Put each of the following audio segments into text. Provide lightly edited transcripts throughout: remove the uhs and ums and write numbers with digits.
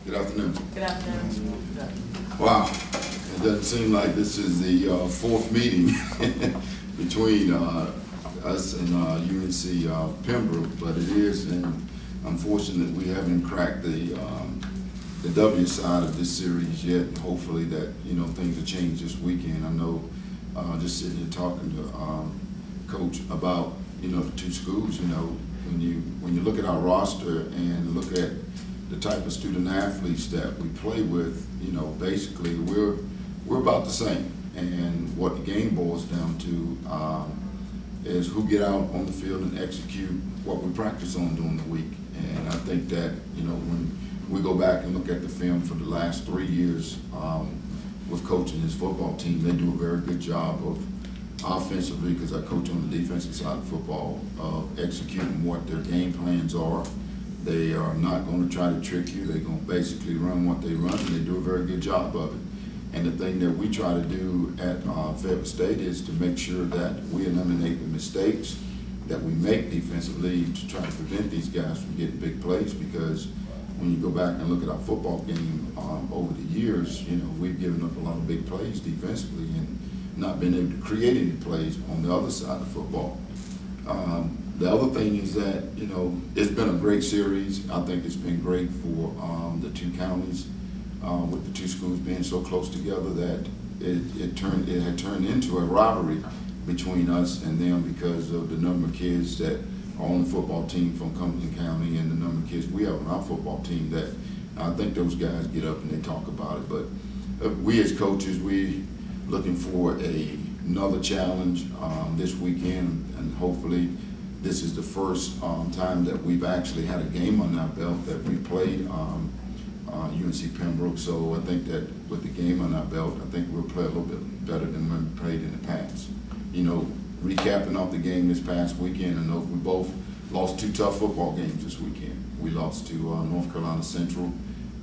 Good afternoon. Good afternoon. Wow, it doesn't seem like this is the fourth meeting between us and UNC Pembroke, but it is, and unfortunately we haven't cracked the W side of this series yet. And hopefully that things will change this weekend. I know just sitting here talking to Coach about the two schools. When you look at our roster and look at the type of student athletes that we play with, basically we're about the same. And what the game boils down to is who get out on the field and execute what we practice on during the week. And I think that when we go back and look at the film for the last 3 years with coaching his football team, they do a very good job of offensively, because I coach on the defensive side of football, of executing what their game plans are. They are not going to try to trick you. They're going to basically run what they run, and they do a very good job of it. And the thing that we try to do at Fayetteville State is to make sure that we eliminate the mistakes that we make defensively to try to prevent these guys from getting big plays, because when you go back and look at our football game over the years, we've given up a lot of big plays defensively and not been able to create any plays on the other side of football. The other thing is that, it's been a great series. I think it's been great for the two counties, with the two schools being so close together that it had turned into a rivalry between us and them because of the number of kids that are on the football team from Cumberland County and the number of kids we have on our football team that I think those guys get up and they talk about it. But we as coaches, we looking for another challenge this weekend, and hopefully this is the first time that we've actually had a game on our belt that we played UNC Pembroke. So I think that with the game on our belt, I think we'll play a little bit better than when we played in the past. Recapping off the game this past weekend, I know we both lost two tough football games this weekend. We lost to North Carolina Central,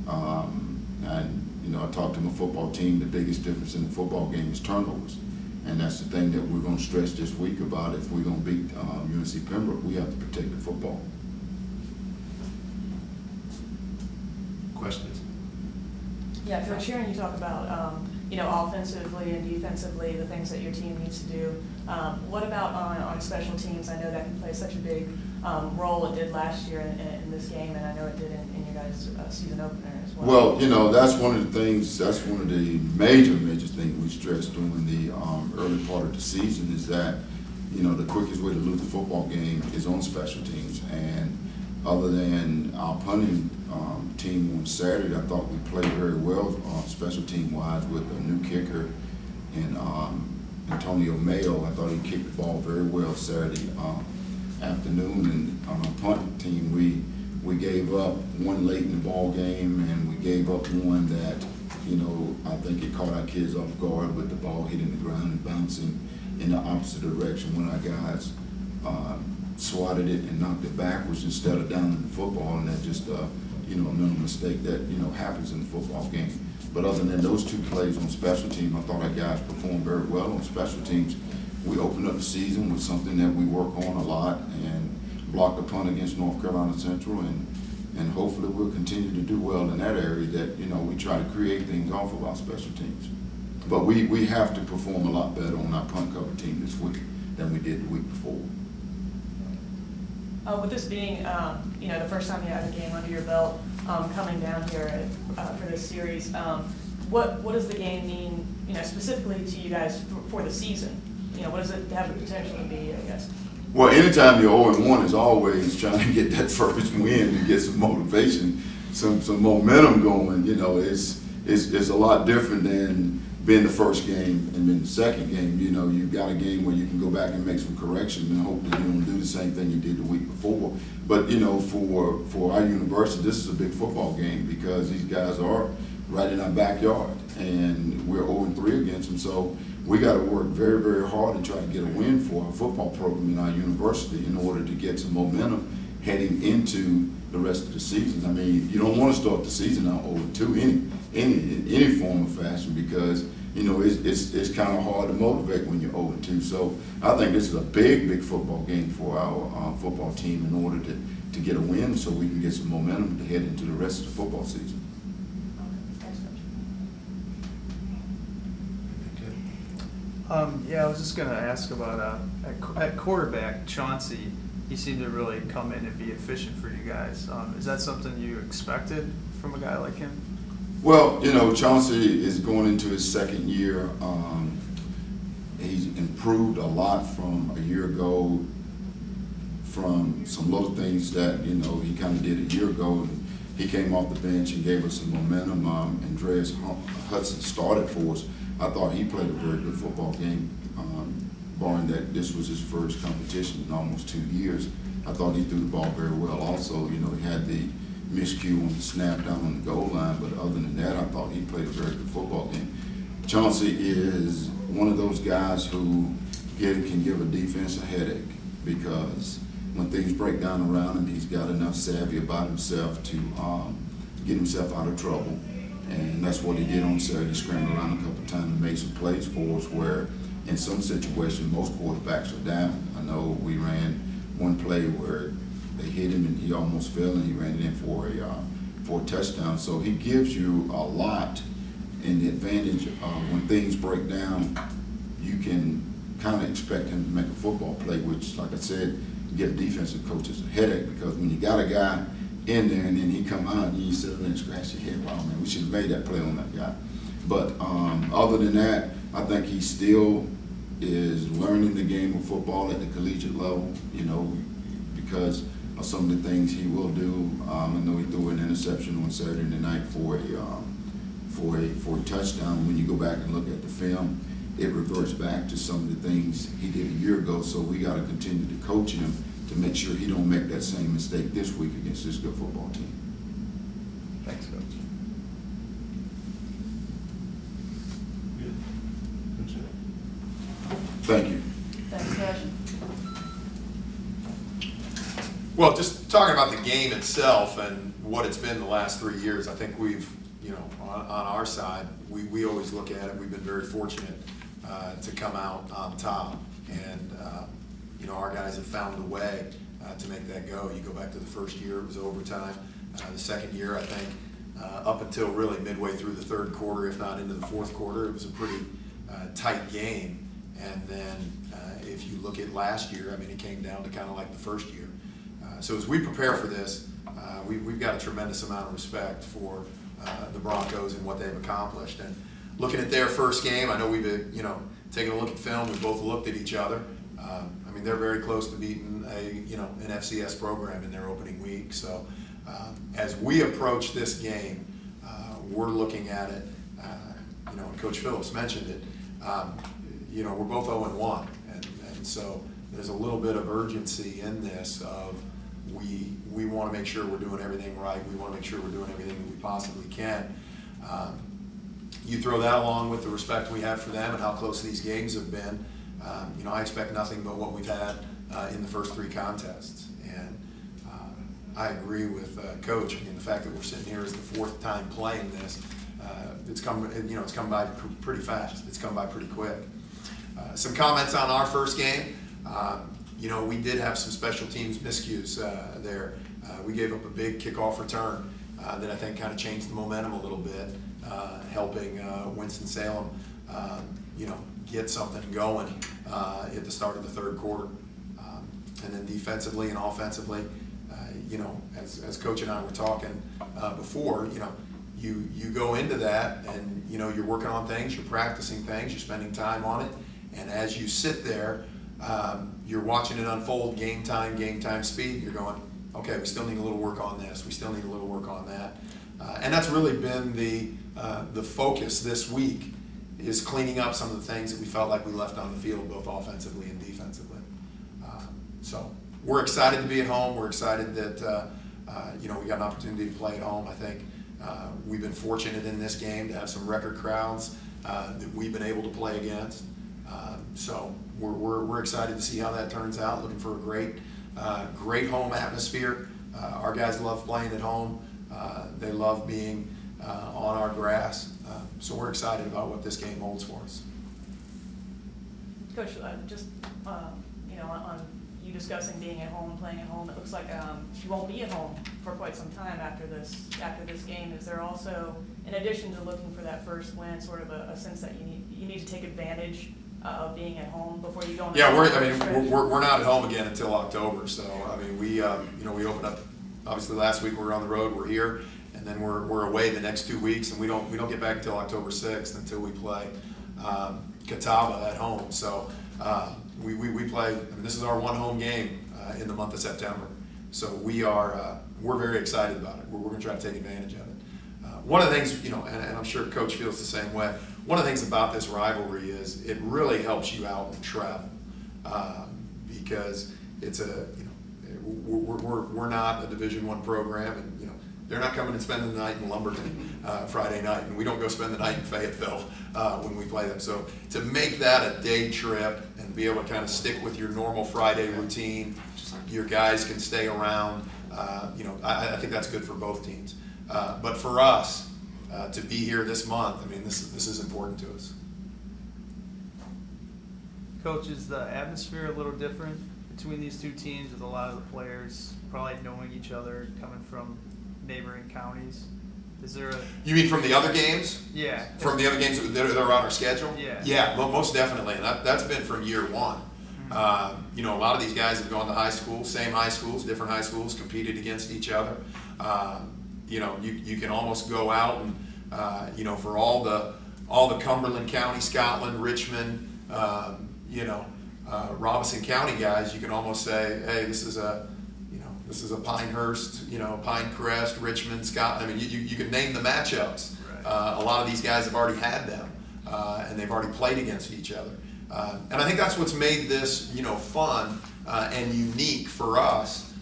and I talked to my football team. The biggest difference in the football game is turnovers. And that's the thing that we're going to stress this week about. If we're going to beat UNC Pembroke, we have to protect the football. Questions? Yeah, Coach, hearing you talk about offensively and defensively, the things that your team needs to do. What about on special teams? I know that can play such a big role. It did last year in this game, and I know it did in your guys' season opener as well. Well, that's one of the things. That's one of the major things we stressed during the early part of the season is that the quickest way to lose the football game is on special teams. And other than our punting team on Saturday, I thought we played very well special team wise with a new kicker and Antonio Mayo. I thought he kicked the ball very well Saturday afternoon. And on our punting team, we gave up one late in the ball game, and we gave up one that I think it caught our kids off guard with the ball hitting the ground and bouncing in the opposite direction when our guys swatted it and knocked it backwards instead of down in the football, and that just another mistake that happens in the football game. But other than those two plays on special teams, I thought our guys performed very well on special teams. We opened up the season with something that we work on a lot and blocked a punt against North Carolina Central, and hopefully we'll continue to do well in that area. That we try to create things off of our special teams. But we have to perform a lot better on our punt cover team this week than we did the week before. With this being, the first time you have a game under your belt, coming down here for this series, what does the game mean, specifically to you guys for the season? What does it have the potential to be, I guess? Well, anytime you're 0-1 is always trying to get that first win and get some motivation, some momentum going. It's a lot different than being the first game and then the second game. You've got a game where you can go back and make some corrections and hope that you don't do the same thing you did the week before. But for our university, this is a big football game because these guys are right in our backyard, and we're 0-3 against them. So we got to work very, very hard and try to get a win for our football program in our university in order to get some momentum heading into the rest of the season. I mean, you don't want to start the season out 0-2 any form of fashion, because it's kind of hard to motivate when you're 0-2. So I think this is a big football game for our football team in order to get a win so we can get some momentum to head into the rest of the football season. Yeah, I was just going to ask about at quarterback, Chauncey. He seemed to really come in and be efficient for you guys. Is that something you expected from a guy like him? Well, you know, Chauncey is going into his second year. He's improved a lot from a year ago, from some little things that, you know, he kind of did a year ago. He came off the bench and gave us some momentum. Andreas Hudson started for us. I thought he played a very good football game, barring that this was his first competition in almost 2 years. I thought he threw the ball very well. Also, you know, he had the miscue on the snap down on the goal line, but other than that, I thought he played a very good football game. Chauncey is one of those guys who can give a defense a headache, because when things break down around him, he's got enough savvy about himself to get himself out of trouble. And that's what he did on Saturday. He scrambled around a couple of times and made some plays for us where in some situations most quarterbacks are down. I know we ran one play where they hit him and he almost fell, and he ran it in for a touchdown. So he gives you a lot in the advantage of when things break down, you can kind of expect him to make a football play, which, like I said, give defensive coaches a headache, because when you got a guy in there and then he come out and you sit there and scratch your head, wow, man, we should have made that play on that guy. But other than that, I think he still is learning the game of football at the collegiate level, you know, because of some of the things he will do. I know he threw an interception on Saturday night for a touchdown. When you go back and look at the film, it reverts back to some of the things he did a year ago. So we got to continue to coach him to make sure he don't make that same mistake this week against this good football team. Thanks, Coach. Thank you. Thanks, Coach. Well, just talking about the game itself and what it's been the last 3 years, I think we've, you know, on our side, we always look at it. We've been very fortunate to come out on top, and you know, our guys have found a way to make that go. You go back to the first year, it was overtime. The second year, I think, up until really midway through the third quarter, if not into the fourth quarter, it was a pretty tight game. And then if you look at last year, I mean, it came down to kind of like the first year. So as we prepare for this, we've got a tremendous amount of respect for the Broncos and what they've accomplished. And looking at their first game, I know we've been, you know, taking a look at film. We both looked at each other. I mean, they're very close to beating an FCS program in their opening week. So as we approach this game, we're looking at it. You know, and Coach Phillips mentioned it. You know, we're both 0-1, and so there's a little bit of urgency in this of we want to make sure we're doing everything right. We want to make sure we're doing everything that we possibly can. You throw that along with the respect we have for them and how close these games have been. You know, I expect nothing but what we've had in the first 3 contests. And I agree with Coach. I mean, the fact that we're sitting here as the 4th time playing this, it's come by pretty fast. It's come by pretty quick. Some comments on our first game. You know, we did have some special teams miscues there. We gave up a big kickoff return that I think kind of changed the momentum a little bit, helping Winston-Salem, you know, get something going at the start of the third quarter. And then defensively and offensively, you know, as Coach and I were talking before, you know, you go into that and, you know, you're working on things, you're practicing things, you're spending time on it, and as you sit there, you're watching it unfold, game time speed, you're going, okay, we still need a little work on this, we still need a little work on that. And that's really been the focus this week, is cleaning up some of the things that we felt like we left on the field, both offensively and defensively. So we're excited to be at home. We're excited that you know, we got an opportunity to play at home. I think we've been fortunate in this game to have some record crowds that we've been able to play against. So we're excited to see how that turns out. Looking for a great home atmosphere. Our guys love playing at home. They love being on our grass. So we're excited about what this game holds for us. Coach, just you know, on you discussing being at home, playing at home, it looks like you won't be at home for quite some time after this game. Is there also, in addition to looking for that first win, sort of a sense that you need to take advantage of being at home before you go on the Yeah, stretch? we're not at home again until October. So I mean, we opened up. Obviously, last week we were on the road. We're here, and then we're away the next 2 weeks, and we don't get back until October 6th until we play Catawba at home. So we play. I mean, this is our one home game in the month of September. So we're very excited about it. We're going to try to take advantage of it. One of the things, and I'm sure Coach feels the same way. One of the things about this rivalry is it really helps you out in travel because it's we're not a Division I program, and they're not coming and spending the night in Lumberton Friday night, and we don't go spend the night in Fayetteville when we play them. So to make that a day trip and be able to kind of stick with your normal Friday routine, your guys can stay around. I think that's good for both teams. But for us to be here this month, I mean, this is important to us. Coach, is the atmosphere a little different between these two teams with a lot of the players probably knowing each other, coming from neighboring counties? Is there a... You mean from the other games? Yeah. From the other games that are on our schedule? Yeah. Yeah, most definitely, and that's been from year one. A lot of these guys have gone to high school, same high schools, different high schools, competed against each other. You can almost go out and for all the Cumberland County, Scotland, Richmond, Robinson County guys, you can almost say, hey, this is a Pinehurst, Pinecrest, Richmond, Scotland. I mean, you can name the matchups. Right. A lot of these guys have already had them, and they've already played against each other. And I think that's what's made this, fun and unique for us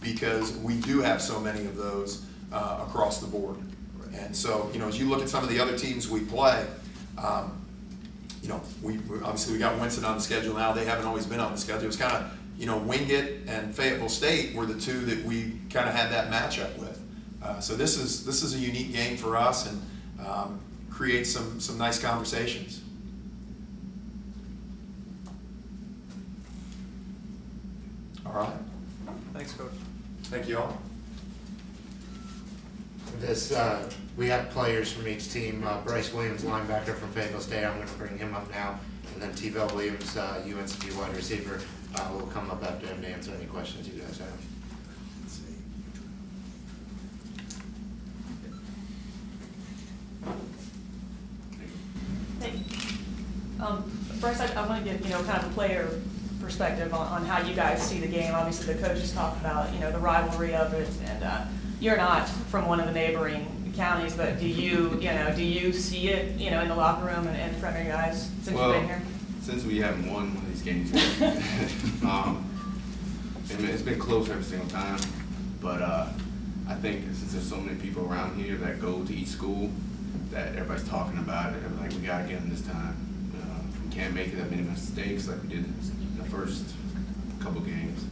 because we do have so many of those across the board. Right. And so, as you look at some of the other teams we play, we obviously we got Winston on the schedule now. They haven't always been on the schedule. It was kind of, Wingate and Fayetteville State were the two that we kind of had that matchup with. So this is a unique game for us and creates some nice conversations. All right. Thanks, Coach. Thank you all. We have players from each team. Bryce Williams, linebacker from Fayetteville State. I'm going to bring him up now. And then T-Bell Williams, UNCP wide receiver, will come up after him to answer any questions you guys have. Hey, Bryce, I want to get kind of a player perspective on how you guys see the game. Obviously, the coaches talk about the rivalry of it, and you're not from one of the neighboring counties, but do you see it in the locker room and in front of your guys since you've been here? Since we haven't won one of these games yet, it's been close every single time. But I think since there's so many people around here that go to each school, that everybody's talking about it. Like, we gotta get them this time. We can't make that many mistakes like we did in the first couple games.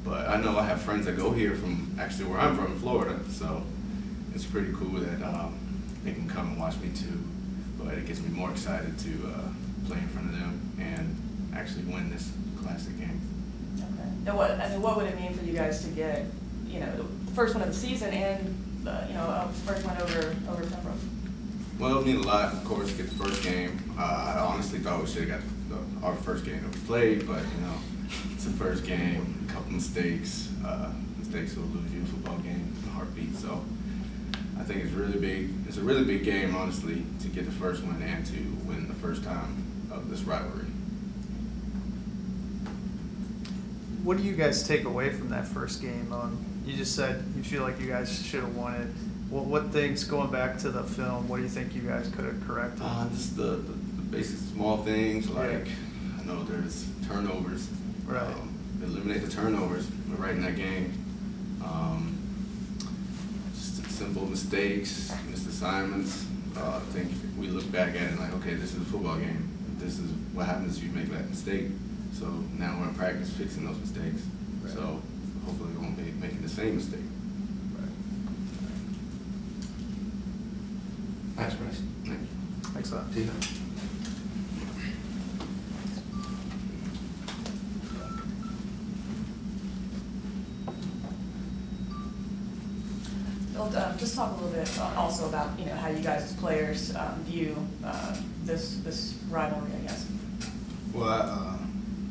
But I know I have friends that go here from actually where I'm from, Florida. So it's pretty cool that they can come and watch me too. But it gets me more excited to play in front of them and actually win this classic game. Okay. Now, what would it mean for you guys to get, the first one of the season and first one over Pembroke? Well, it'll mean a lot, of course, to get the first game. I honestly thought we should have got our first game that we played, but it's the first game, a couple mistakes. Mistakes will lose you a football game in a heartbeat. So I think it's really big. It's a really big game, honestly, to get the first one and to win the first time of this rivalry. What do you guys take away from that first game? You just said you feel like you guys should have won it. What things, going back to the film, what do you think you guys could have corrected? Just the basic small things, like, I know there's turnovers. Right. Eliminate the turnovers. We're right in that game. Just simple mistakes, missed assignments. I think we look back at it like, okay, this is a football game. This is what happens if you make that mistake. So now we're in practice fixing those mistakes. Right. So hopefully we won't be making the same mistake. Thanks, Bryce. Thanks a lot. Tina. Well, just talk a little bit also about, how you guys as players view this rivalry, I guess. Well,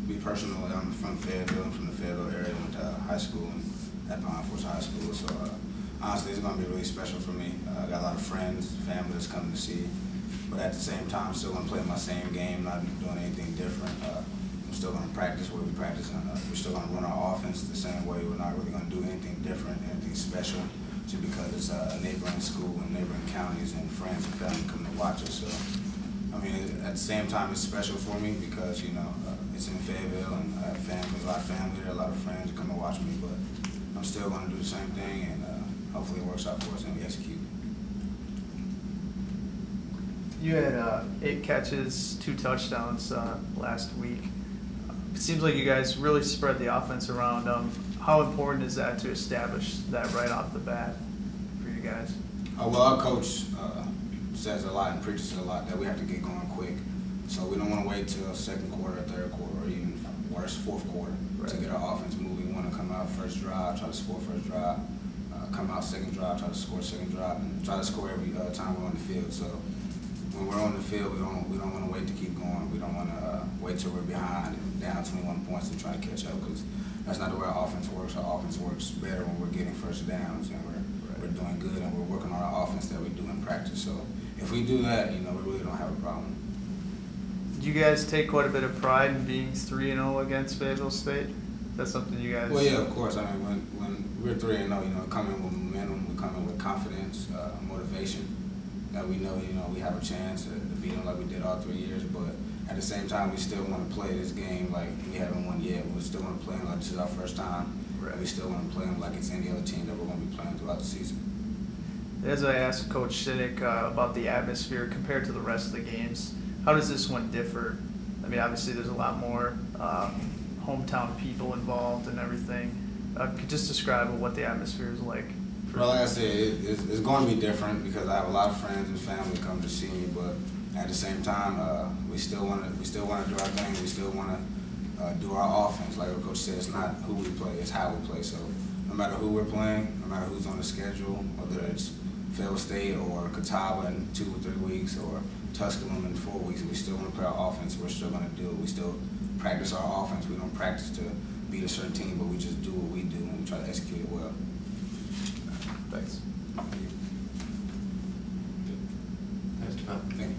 be personal, I'm from Fayetteville. I'm from the Fayetteville area. I went to high school at Pine Forest High School. So honestly, it's going to be really special for me. I got a lot of friends, family that's coming to see. But at the same time, I'm still going to play my same game, not doing anything different. I'm still going to practice where we practice. We're still going to run our offense the same way. We're not really going to do anything different, anything special, just because it's a neighboring school and neighboring counties and friends and family coming to watch us. So, I mean, at the same time, it's special for me because, it's in Fayetteville and I have family, a lot of family there, a lot of friends that come to watch me. But I'm still going to do the same thing, and hopefully it works out for us and we execute. You had 8 catches, 2 touchdowns last week. It seems like you guys really spread the offense around. How important is that to establish that right off the bat for you guys? Well, our coach says a lot and preaches a lot that we have to get going quick. So we don't want to wait till second quarter, third quarter, or even worse, fourth quarter to get our offense moving. We want to come out first drive, try to score first drive, come out second drive, try to score second drive, and try to score every time we're on the field. So when we're on the field, we don't want to wait to keep going. We don't want to wait till we're behind and down 21 points and try to catch up, because that's not the way our offense works. Our offense works better when we're getting first downs and we're doing good and we're working on our offense that we do in practice. So if we do that, we really don't have a problem. Do you guys take quite a bit of pride in being 3-0 against Fayetteville State? That's something you guys... Well, yeah, of course. I mean, when we're 3-0, come in with momentum, we come in with confidence, motivation, that we know, we have a chance to beat them like we did all 3 years. But at the same time, we still want to play this game like we haven't won yet. We still want to play them like this is our first time. Right. We still want to play them like it's any other team that we're going to be playing throughout the season. As I asked Coach Shinnick about the atmosphere compared to the rest of the games, how does this one differ? I mean, obviously there's a lot more hometown people involved and everything. Could you just describe what the atmosphere is like? Well, like I said, it's going to be different because I have a lot of friends and family come to see me. But at the same time, we still want to do our thing. We still want to do our offense. Like our coach said, it's not who we play, it's how we play. So no matter who we're playing, no matter who's on the schedule, whether it's Fayetteville State or Catawba in 2 or 3 weeks or Tusculum in 4 weeks, we still want to play our offense. We're still going to do it. We still practice our offense. We don't practice to beat a certain team, but we just do what we do and we try to execute it well. Thanks. Thanks. Thank you.